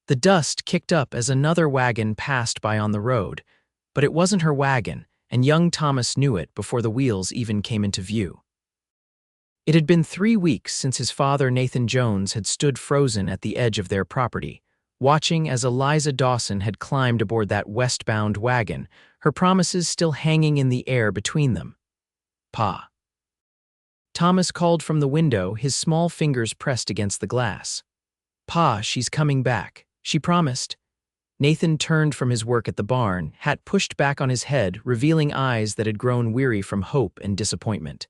The dust kicked up as another wagon passed by on the road, but it wasn't her wagon, and young Thomas knew it before the wheels even came into view. It had been 3 weeks since his father, Nathan Jones, had stood frozen at the edge of their property, watching as Eliza Dawson had climbed aboard that westbound wagon, her promises still hanging in the air between them. Pa. Thomas called from the window, his small fingers pressed against the glass. Pa, she's coming back. She promised. Nathan turned from his work at the barn, hat pushed back on his head, revealing eyes that had grown weary from hope and disappointment.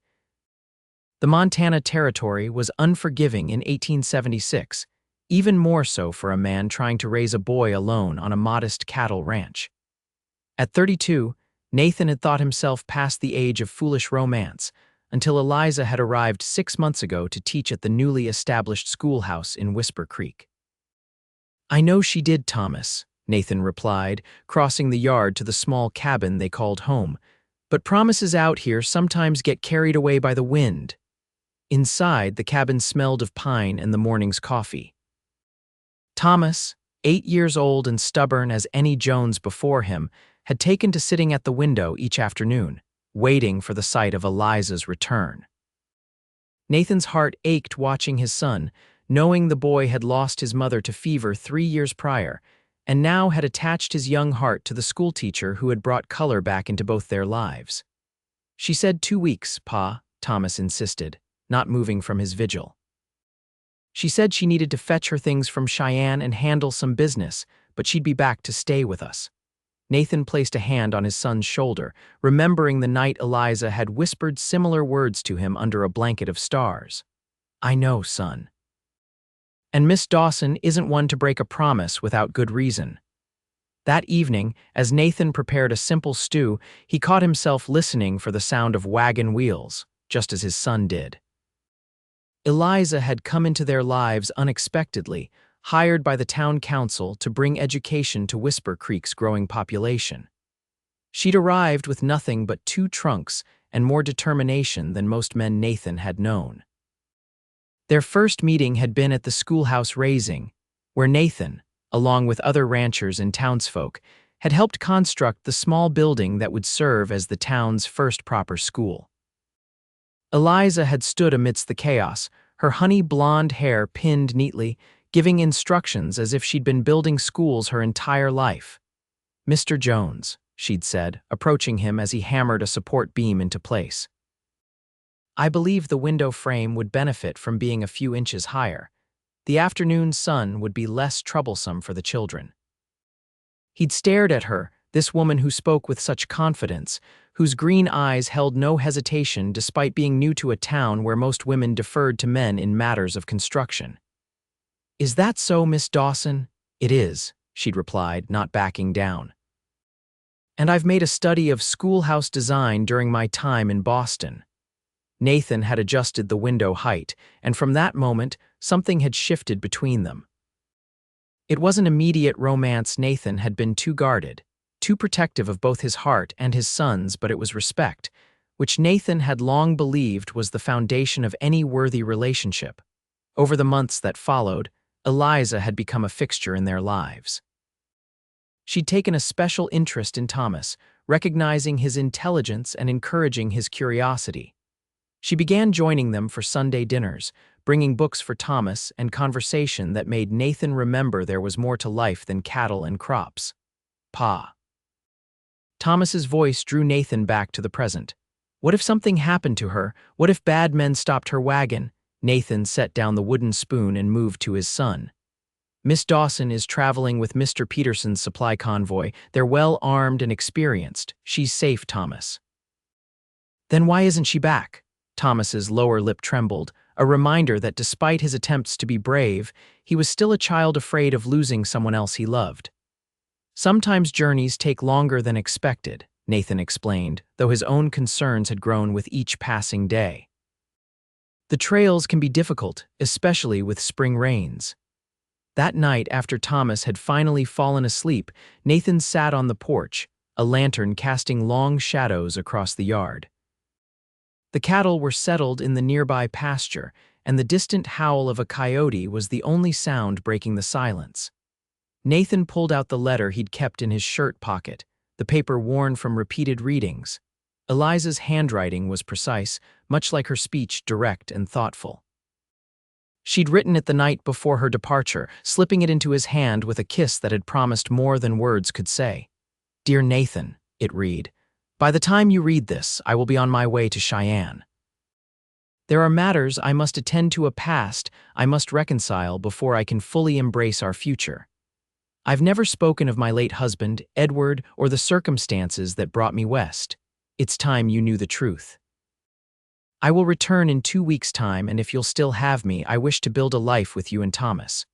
The Montana Territory was unforgiving in 1876, even more so for a man trying to raise a boy alone on a modest cattle ranch. At 32, Nathan had thought himself past the age of foolish romance, until Eliza had arrived 6 months ago to teach at the newly established schoolhouse in Whisper Creek. "I know she did, Thomas," Nathan replied, crossing the yard to the small cabin they called home, "but promises out here sometimes get carried away by the wind." Inside, the cabin smelled of pine and the morning's coffee. Thomas, 8 years old and stubborn as any Jones before him, had taken to sitting at the window each afternoon, waiting for the sight of Eliza's return. Nathan's heart ached watching his son, knowing the boy had lost his mother to fever 3 years prior, and now had attached his young heart to the schoolteacher who had brought color back into both their lives. "She said 2 weeks, Pa," Thomas insisted, not moving from his vigil. "She said she needed to fetch her things from Cheyenne and handle some business, but she'd be back to stay with us." Nathan placed a hand on his son's shoulder, remembering the night Eliza had whispered similar words to him under a blanket of stars. "I know, son. And Miss Dawson isn't one to break a promise without good reason." That evening, as Nathan prepared a simple stew, he caught himself listening for the sound of wagon wheels, just as his son did. Eliza had come into their lives unexpectedly, hired by the town council to bring education to Whisper Creek's growing population. She'd arrived with nothing but 2 trunks and more determination than most men Nathan had known. Their first meeting had been at the schoolhouse raising, where Nathan, along with other ranchers and townsfolk, had helped construct the small building that would serve as the town's first proper school. Eliza had stood amidst the chaos, her honey blonde hair pinned neatly, giving instructions as if she'd been building schools her entire life. "Mr. Jones," she'd said, approaching him as he hammered a support beam into place. "I believe the window frame would benefit from being a few inches higher. The afternoon sun would be less troublesome for the children." He'd stared at her, this woman who spoke with such confidence, whose green eyes held no hesitation despite being new to a town where most women deferred to men in matters of construction. "Is that so, Miss Dawson?" "It is," she'd replied, not backing down. "And I've made a study of schoolhouse design during my time in Boston." Nathan had adjusted the window height, and from that moment, something had shifted between them. It wasn't immediate romance. Nathan had been too guarded, too protective of both his heart and his son's, but it was respect, which Nathan had long believed was the foundation of any worthy relationship. Over the months that followed, Eliza had become a fixture in their lives. She'd taken a special interest in Thomas, recognizing his intelligence and encouraging his curiosity. She began joining them for Sunday dinners, bringing books for Thomas and conversation that made Nathan remember there was more to life than cattle and crops. "Pa." Thomas's voice drew Nathan back to the present. What if something happened to her? What if bad men stopped her wagon? Nathan set down the wooden spoon and moved to his son. "Miss Dawson is traveling with Mr. Peterson's supply convoy. They're well-armed and experienced. She's safe, Thomas." "Then why isn't she back?" Thomas's lower lip trembled, a reminder that despite his attempts to be brave, he was still a child afraid of losing someone else he loved. "Sometimes journeys take longer than expected," Nathan explained, though his own concerns had grown with each passing day. "The trails can be difficult, especially with spring rains." That night, after Thomas had finally fallen asleep, Nathan sat on the porch, a lantern casting long shadows across the yard. The cattle were settled in the nearby pasture, and the distant howl of a coyote was the only sound breaking the silence. Nathan pulled out the letter he'd kept in his shirt pocket, the paper worn from repeated readings. Eliza's handwriting was precise, much like her speech direct and thoughtful. She'd written it the night before her departure, slipping it into his hand with a kiss that had promised more than words could say. "Dear Nathan," it read, "by the time you read this, I will be on my way to Cheyenne. There are matters I must attend to, a past I must reconcile before I can fully embrace our future. I've never spoken of my late husband, Edward, or the circumstances that brought me west. It's time you knew the truth. I will return in 2 weeks' time, and if you'll still have me, I wish to build a life with you and Thomas.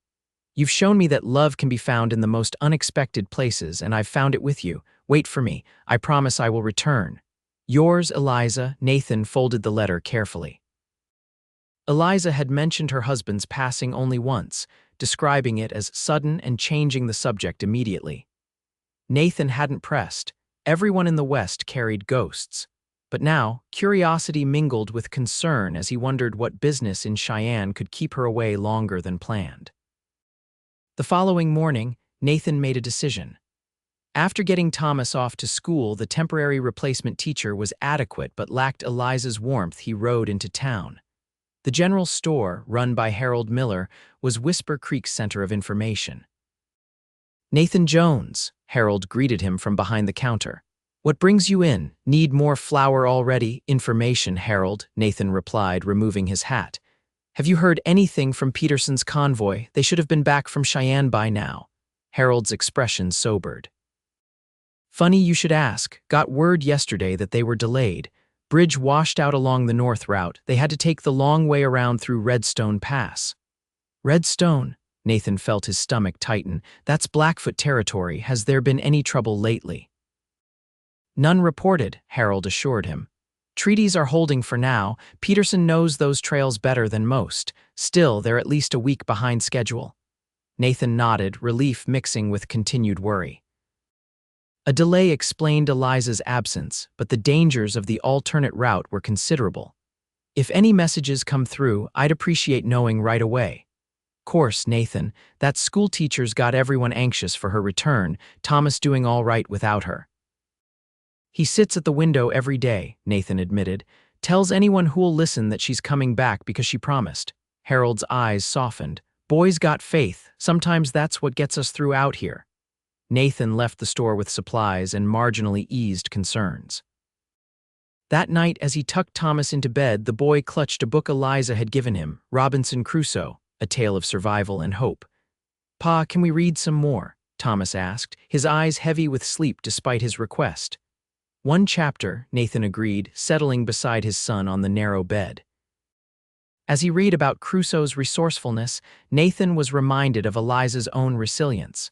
You've shown me that love can be found in the most unexpected places, and I've found it with you. Wait for me. I promise I will return. Yours, Eliza." Nathan folded the letter carefully. Eliza had mentioned her husband's passing only once, describing it as sudden and changing the subject immediately. Nathan hadn't pressed. Everyone in the West carried ghosts. But now, curiosity mingled with concern as he wondered what business in Cheyenne could keep her away longer than planned. The following morning, Nathan made a decision. After getting Thomas off to school, the temporary replacement teacher was adequate but lacked Eliza's warmth. He rode into town. The general store, run by Harold Miller, was Whisper Creek's center of information. "Nathan Jones," Harold greeted him from behind the counter. "What brings you in? Need more flour already?" "Information, Harold," Nathan replied, removing his hat. "Have you heard anything from Peterson's convoy? They should have been back from Cheyenne by now." Harold's expression sobered. "Funny you should ask. Got word yesterday that they were delayed. Bridge washed out along the north route. They had to take the long way around through Redstone Pass." "Redstone?" Nathan felt his stomach tighten. "That's Blackfoot territory. Has there been any trouble lately?" "None reported," Harold assured him. "Treaties are holding for now. Peterson knows those trails better than most. Still, they're at least a week behind schedule." Nathan nodded, relief mixing with continued worry. A delay explained Eliza's absence, but the dangers of the alternate route were considerable. "If any messages come through, I'd appreciate knowing right away." "Course, Nathan. That schoolteacher's got everyone anxious for her return. Thomas doing all right without her." "He sits at the window every day," Nathan admitted. "Tells anyone who'll listen that she's coming back because she promised." Harold's eyes softened. "Boys got faith. Sometimes that's what gets us through out here." Nathan left the store with supplies and marginally eased concerns. That night, as he tucked Thomas into bed, the boy clutched a book Eliza had given him, Robinson Crusoe, A Tale of Survival and Hope. "Pa, can we read some more?" Thomas asked, his eyes heavy with sleep despite his request. "One chapter," Nathan agreed, settling beside his son on the narrow bed. As he read about Crusoe's resourcefulness, Nathan was reminded of Eliza's own resilience.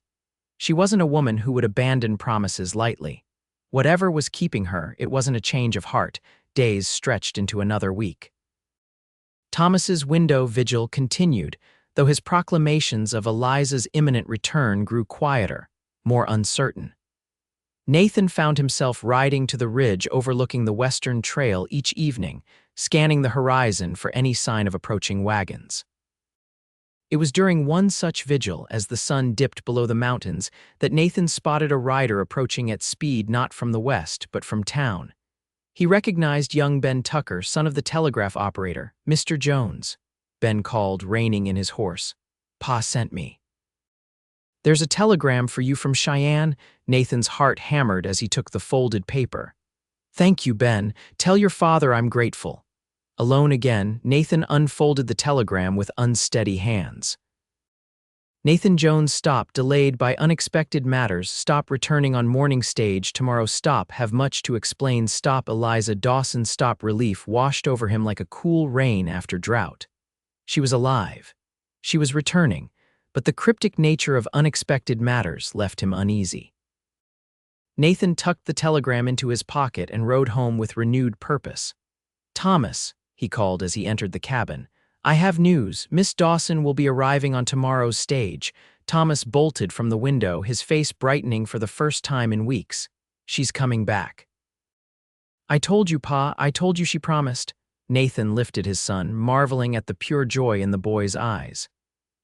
She wasn't a woman who would abandon promises lightly. Whatever was keeping her, it wasn't a change of heart. Days stretched into another week. Thomas's window vigil continued, though his proclamations of Eliza's imminent return grew quieter, more uncertain. Nathan found himself riding to the ridge overlooking the western trail each evening, scanning the horizon for any sign of approaching wagons. It was during one such vigil, as the sun dipped below the mountains, that Nathan spotted a rider approaching at speed not from the west, but from town. He recognized young Ben Tucker, son of the telegraph operator, "Mr. Jones," Ben called, reining in his horse. "Pa sent me." "There's a telegram for you from Cheyenne," Nathan's heart hammered as he took the folded paper. "Thank you, Ben. Tell your father I'm grateful." Alone again, Nathan unfolded the telegram with unsteady hands. "Nathan Jones stop delayed by unexpected matters. Stop returning on morning stage tomorrow. Stop have much to explain. Stop Eliza Dawson. Stop." Relief washed over him like a cool rain after drought. She was alive. She was returning, but the cryptic nature of unexpected matters left him uneasy. Nathan tucked the telegram into his pocket and rode home with renewed purpose. "Thomas," he called as he entered the cabin, "I have news. Miss Dawson will be arriving on tomorrow's stage." Thomas bolted from the window, his face brightening for the first time in weeks. "She's coming back." "I told you, Pa. I told you she promised." Nathan lifted his son, marveling at the pure joy in the boy's eyes.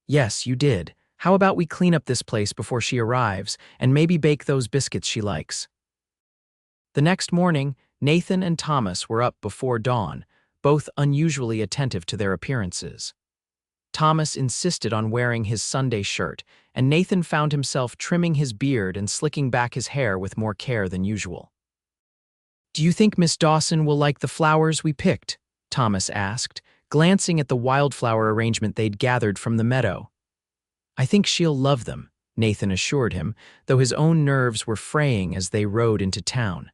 "Yes, you did. How about we clean up this place before she arrives and maybe bake those biscuits she likes? The next morning, Nathan and Thomas were up before dawn, both unusually attentive to their appearances. Thomas insisted on wearing his Sunday shirt, and Nathan found himself trimming his beard and slicking back his hair with more care than usual. "Do you think Miss Dawson will like the flowers we picked?" Thomas asked, glancing at the wildflower arrangement they'd gathered from the meadow. "I think she'll love them," Nathan assured him, though his own nerves were fraying as they rode into town.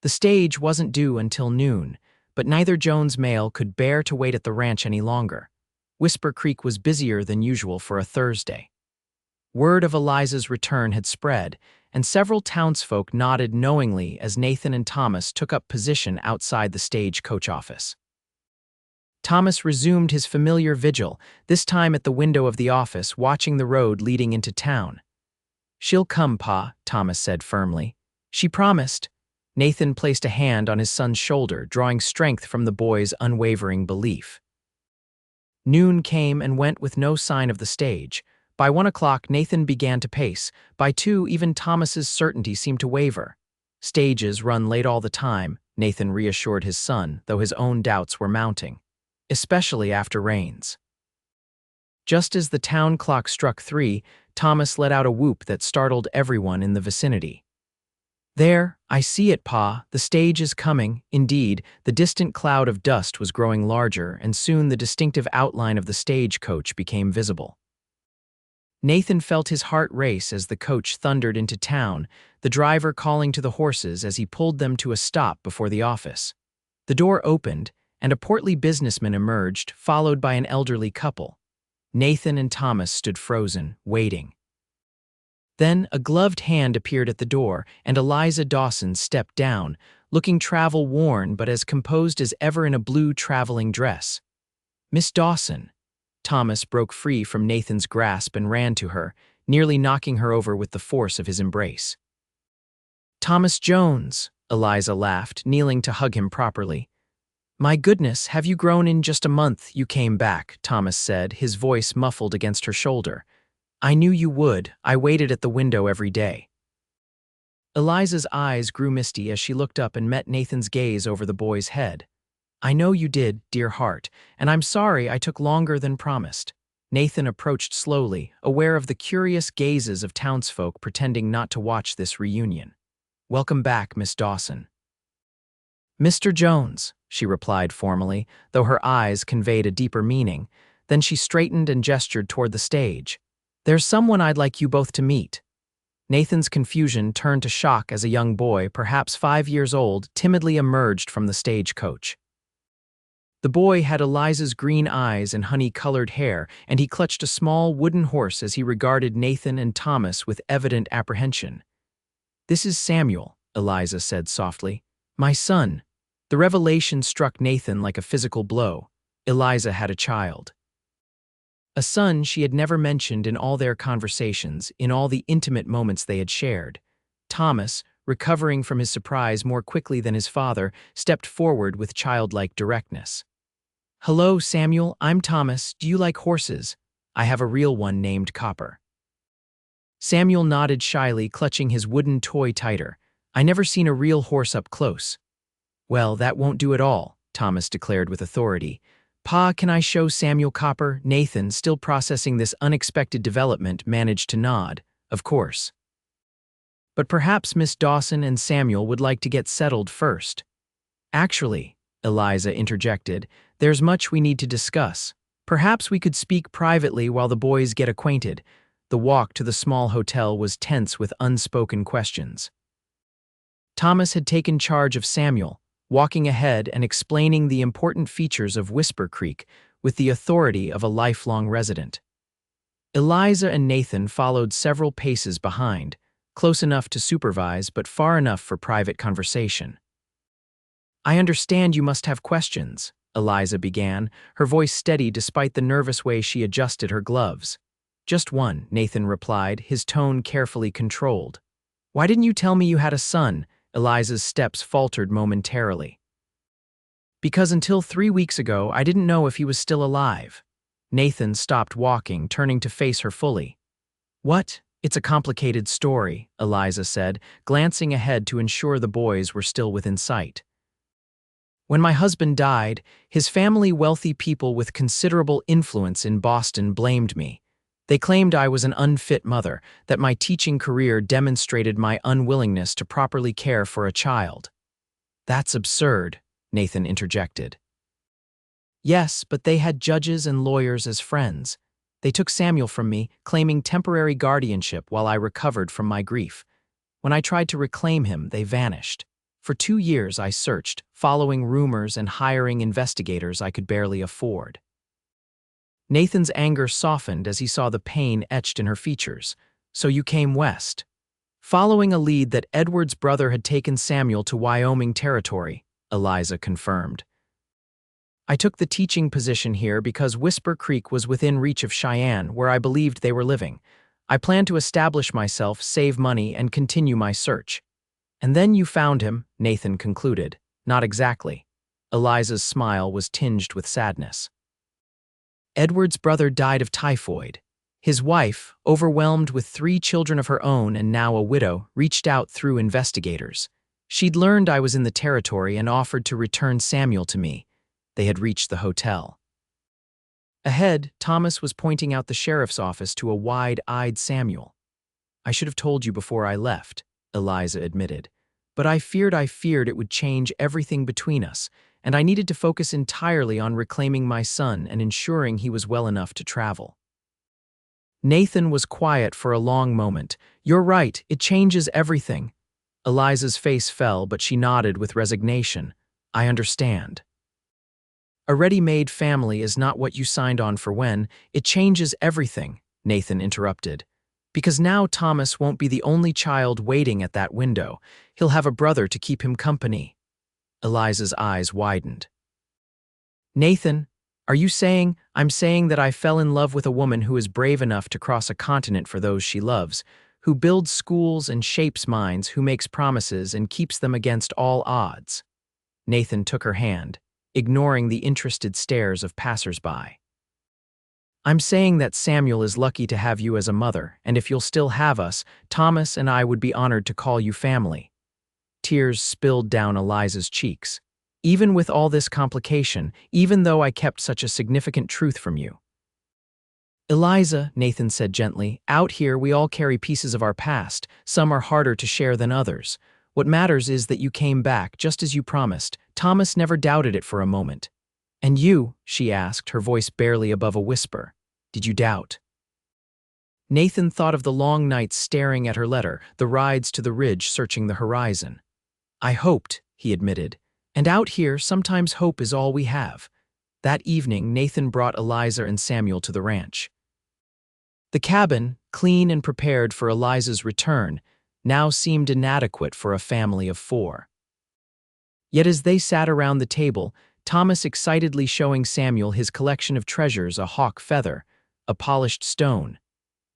The stage wasn't due until noon, but neither Jones Mail could bear to wait at the ranch any longer. Whisper Creek was busier than usual for a Thursday. Word of Eliza's return had spread, and several townsfolk nodded knowingly as Nathan and Thomas took up position outside the stage coach office. Thomas resumed his familiar vigil, this time at the window of the office, watching the road leading into town. "She'll come, Pa," Thomas said firmly. "She promised." Nathan placed a hand on his son's shoulder, drawing strength from the boy's unwavering belief. Noon came and went with no sign of the stage. By 1 o'clock, Nathan began to pace. By 2, even Thomas's certainty seemed to waver. "Stages run late all the time," Nathan reassured his son, though his own doubts were mounting, especially after rains. Just as the town clock struck 3, Thomas let out a whoop that startled everyone in the vicinity. "There, I see it, Pa. The stage is coming." Indeed, the distant cloud of dust was growing larger, and soon the distinctive outline of the stagecoach became visible. Nathan felt his heart race as the coach thundered into town, the driver calling to the horses as he pulled them to a stop before the office. The door opened, and a portly businessman emerged, followed by an elderly couple. Nathan and Thomas stood frozen, waiting. Then a gloved hand appeared at the door, and Eliza Dawson stepped down, looking travel-worn but as composed as ever in a blue traveling dress. "Miss Dawson." Thomas broke free from Nathan's grasp and ran to her, nearly knocking her over with the force of his embrace. "Thomas Jones," Eliza laughed, kneeling to hug him properly. "My goodness, have you grown in just a month you came back," Thomas said, his voice muffled against her shoulder. "I knew you would. I waited at the window every day." Eliza's eyes grew misty as she looked up and met Nathan's gaze over the boy's head. "I know you did, dear heart, and I'm sorry I took longer than promised." Nathan approached slowly, aware of the curious gazes of townsfolk pretending not to watch this reunion. "Welcome back, Miss Dawson." "Mr. Jones," she replied formally, though her eyes conveyed a deeper meaning. Then she straightened and gestured toward the stage. "There's someone I'd like you both to meet." Nathan's confusion turned to shock as a young boy, perhaps 5 years old, timidly emerged from the stagecoach. The boy had Eliza's green eyes and honey-colored hair, and he clutched a small wooden horse as he regarded Nathan and Thomas with evident apprehension. "This is Samuel," Eliza said softly. "My son." The revelation struck Nathan like a physical blow. Eliza had a child. A son she had never mentioned in all their conversations, in all the intimate moments they had shared. Thomas, recovering from his surprise more quickly than his father, stepped forward with childlike directness. "Hello, Samuel, I'm Thomas. Do you like horses? I have a real one named Copper." Samuel nodded shyly, clutching his wooden toy tighter. "I never seen a real horse up close." "Well, that won't do at all," Thomas declared with authority. "Pa, can I show Samuel Copper?" Nathan, still processing this unexpected development, managed to nod. "Of course." "But perhaps Miss Dawson and Samuel would like to get settled first." "Actually," Eliza interjected, "there's much we need to discuss. Perhaps we could speak privately while the boys get acquainted." The walk to the small hotel was tense with unspoken questions. Thomas had taken charge of Samuel, walking ahead and explaining the important features of Whisper Creek with the authority of a lifelong resident. Eliza and Nathan followed several paces behind, close enough to supervise but far enough for private conversation. "I understand you must have questions," Eliza began, her voice steady despite the nervous way she adjusted her gloves. "Just one," Nathan replied, his tone carefully controlled. "Why didn't you tell me you had a son?" Eliza's steps faltered momentarily. "Because until 3 weeks ago, I didn't know if he was still alive." Nathan stopped walking, turning to face her fully. What? It's a complicated story, Eliza said, glancing ahead to ensure the boys were still within sight. When my husband died, his family, wealthy people with considerable influence in Boston, blamed me. They claimed I was an unfit mother, that my teaching career demonstrated my unwillingness to properly care for a child. That's absurd, Nathan interjected. Yes, but they had judges and lawyers as friends. They took Samuel from me, claiming temporary guardianship while I recovered from my grief. When I tried to reclaim him, they vanished. For 2 years I searched, following rumors and hiring investigators I could barely afford. Nathan's anger softened as he saw the pain etched in her features. So you came west. Following a lead that Edward's brother had taken Samuel to Wyoming territory, Eliza confirmed. I took the teaching position here because Whisper Creek was within reach of Cheyenne, where I believed they were living. I planned to establish myself, save money, and continue my search. And then you found him, Nathan concluded. Not exactly. Eliza's smile was tinged with sadness. Edward's brother died of typhoid. His wife, overwhelmed with 3 children of her own and now a widow, reached out through investigators. She'd learned I was in the territory and offered to return Samuel to me. They had reached the hotel. Ahead, Thomas was pointing out the sheriff's office to a wide-eyed Samuel. I should have told you before I left, Eliza admitted. But I feared it would change everything between us, and I needed to focus entirely on reclaiming my son and ensuring he was well enough to travel. Nathan was quiet for a long moment. You're right, it changes everything. Eliza's face fell, but she nodded with resignation. I understand. A ready-made family is not what you signed on for when. It changes everything, Nathan interrupted. Because now Thomas won't be the only child waiting at that window. He'll have a brother to keep him company. Eliza's eyes widened. Nathan, are you saying? I'm saying that I fell in love with a woman who is brave enough to cross a continent for those she loves, who builds schools and shapes minds, who makes promises and keeps them against all odds. Nathan took her hand, ignoring the interested stares of passers-by. I'm saying that Samuel is lucky to have you as a mother, and if you'll still have us, Thomas and I would be honored to call you family. Tears spilled down Eliza's cheeks. Even with all this complication, even though I kept such a significant truth from you. Eliza, Nathan said gently, out here we all carry pieces of our past. Some are harder to share than others. What matters is that you came back, just as you promised. Thomas never doubted it for a moment. And you, she asked, her voice barely above a whisper, did you doubt? Nathan thought of the long nights staring at her letter, the rides to the ridge searching the horizon. I hoped, he admitted. And out here, sometimes hope is all we have. That evening, Nathan brought Eliza and Samuel to the ranch. The cabin, clean and prepared for Eliza's return, now seemed inadequate for a family of 4. Yet as they sat around the table, Thomas excitedly showing Samuel his collection of treasures, a hawk feather, a polished stone,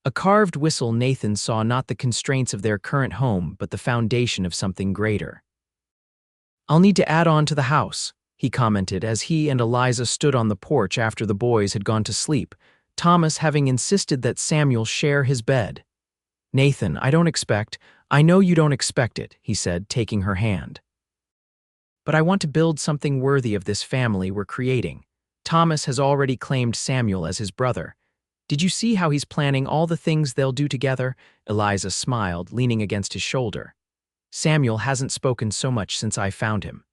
a carved whistle, Nathan saw not the constraints of their current home but the foundation of something greater. I'll need to add on to the house, he commented as he and Eliza stood on the porch after the boys had gone to sleep, Thomas having insisted that Samuel share his bed. Nathan, I know you don't expect it, he said, taking her hand. But I want to build something worthy of this family we're creating. Thomas has already claimed Samuel as his brother. Did you see how he's planning all the things they'll do together? Eliza smiled, leaning against his shoulder. Samuel hasn't spoken so much since I found him.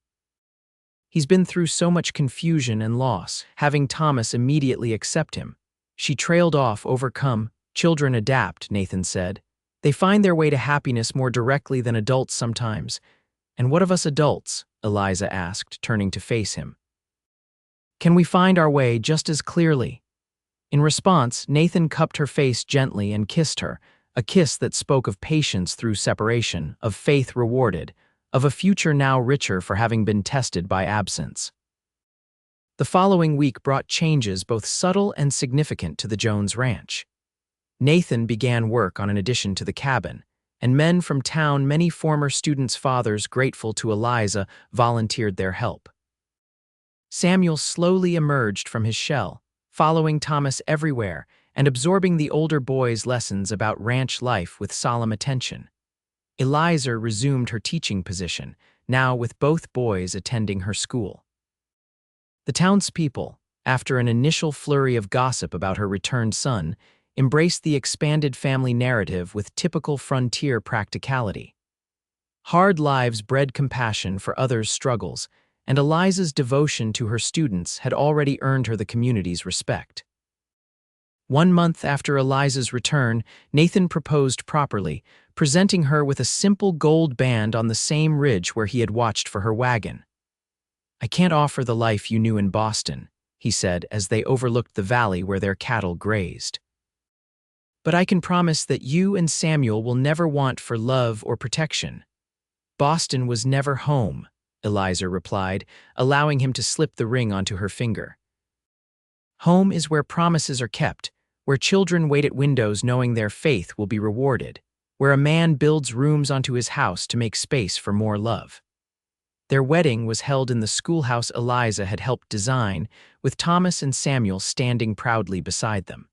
He's been through so much confusion and loss, having Thomas immediately accept him. She trailed off, overcome. Children adapt, Nathan said. They find their way to happiness more directly than adults sometimes. And what of us adults? Eliza asked, turning to face him. Can we find our way just as clearly? In response, Nathan cupped her face gently and kissed her, a kiss that spoke of patience through separation, of faith rewarded, of a future now richer for having been tested by absence. The following week brought changes both subtle and significant to the Jones Ranch. Nathan began work on an addition to the cabin, and men from town, many former students' fathers grateful to Eliza, volunteered their help. Samuel slowly emerged from his shell, following Thomas everywhere and absorbing the older boy's lessons about ranch life with solemn attention. Eliza resumed her teaching position, now with both boys attending her school. The townspeople, after an initial flurry of gossip about her returned son, embraced the expanded family narrative with typical frontier practicality. Hard lives bred compassion for others' struggles, and Eliza's devotion to her students had already earned her the community's respect. 1 month after Eliza's return, Nathan proposed properly, presenting her with a simple gold band on the same ridge where he had watched for her wagon. "I can't offer the life you knew in Boston," he said as they overlooked the valley where their cattle grazed. "But I can promise that you and Samuel will never want for love or protection." "Boston was never home," Eliza replied, allowing him to slip the ring onto her finger. "Home is where promises are kept, where children wait at windows knowing their faith will be rewarded, where a man builds rooms onto his house to make space for more love." Their wedding was held in the schoolhouse Eliza had helped design, with Thomas and Samuel standing proudly beside them.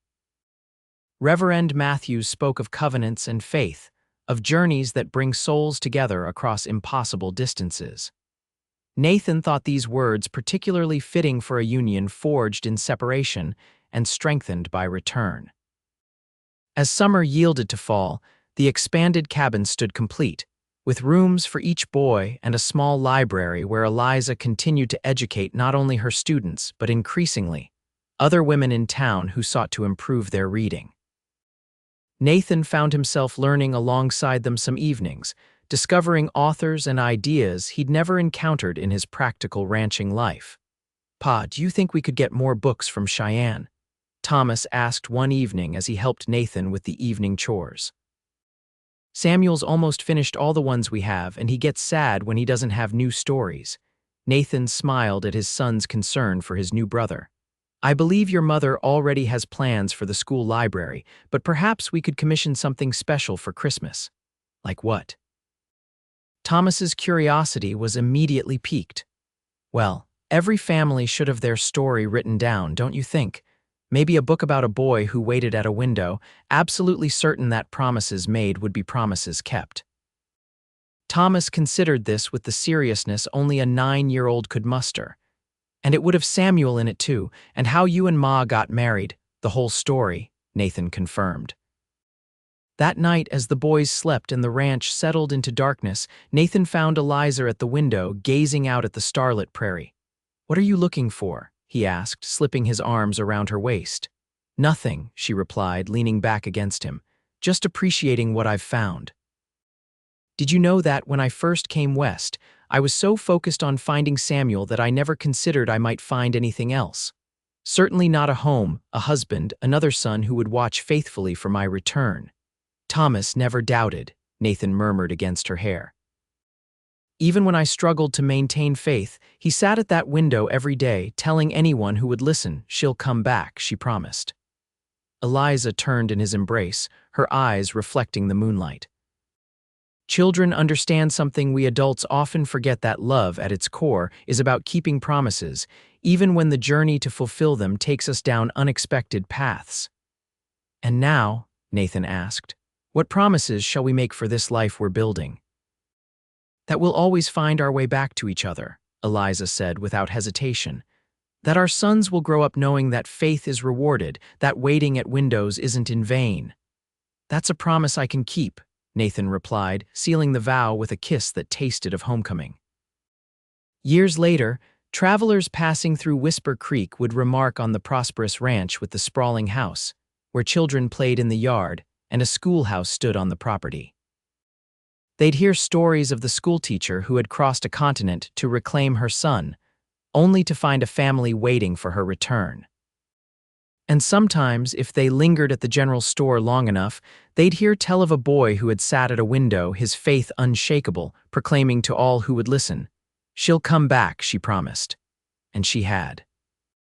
Reverend Matthews spoke of covenants and faith, of journeys that bring souls together across impossible distances. Nathan thought these words particularly fitting for a union forged in separation and strengthened by return. As summer yielded to fall, the expanded cabin stood complete, with rooms for each boy and a small library where Eliza continued to educate not only her students, but increasingly, other women in town who sought to improve their reading. Nathan found himself learning alongside them some evenings, discovering authors and ideas he'd never encountered in his practical ranching life. "Pa, do you think we could get more books from Cheyenne?" Thomas asked one evening as he helped Nathan with the evening chores. "Samuel's almost finished all the ones we have, and he gets sad when he doesn't have new stories." Nathan smiled at his son's concern for his new brother. "I believe your mother already has plans for the school library, but perhaps we could commission something special for Christmas." "Like what?" Thomas's curiosity was immediately piqued. "Well, every family should have their story written down, don't you think? Maybe a book about a boy who waited at a window, absolutely certain that promises made would be promises kept." Thomas considered this with the seriousness only a 9-year-old could muster. "And it would have Samuel in it too, and how you and Ma got married, the whole story," Nathan confirmed. That night, as the boys slept and the ranch settled into darkness, Nathan found Eliza at the window, gazing out at the starlit prairie. "What are you looking for?" he asked, slipping his arms around her waist. "Nothing," she replied, leaning back against him. "Just appreciating what I've found." "Did you know that when I first came west, I was so focused on finding Samuel that I never considered I might find anything else? Certainly not a home, a husband, another son who would watch faithfully for my return." "Thomas never doubted," Nathan murmured against her hair. "Even when I struggled to maintain faith, he sat at that window every day, telling anyone who would listen, 'She'll come back,' she promised." Eliza turned in his embrace, her eyes reflecting the moonlight. "Children understand something we adults often forget, that love, at its core, is about keeping promises, even when the journey to fulfill them takes us down unexpected paths." "And now," Nathan asked, "what promises shall we make for this life we're building?" "That we'll always find our way back to each other," Eliza said without hesitation. "That our sons will grow up knowing that faith is rewarded, that waiting at windows isn't in vain." "That's a promise I can keep," Nathan replied, sealing the vow with a kiss that tasted of homecoming. Years later, travelers passing through Whisper Creek would remark on the prosperous ranch with the sprawling house, where children played in the yard and a schoolhouse stood on the property. They'd hear stories of the schoolteacher who had crossed a continent to reclaim her son, only to find a family waiting for her return. And sometimes, if they lingered at the general store long enough, they'd hear tell of a boy who had sat at a window, his faith unshakable, proclaiming to all who would listen, "She'll come back," she promised. And she had.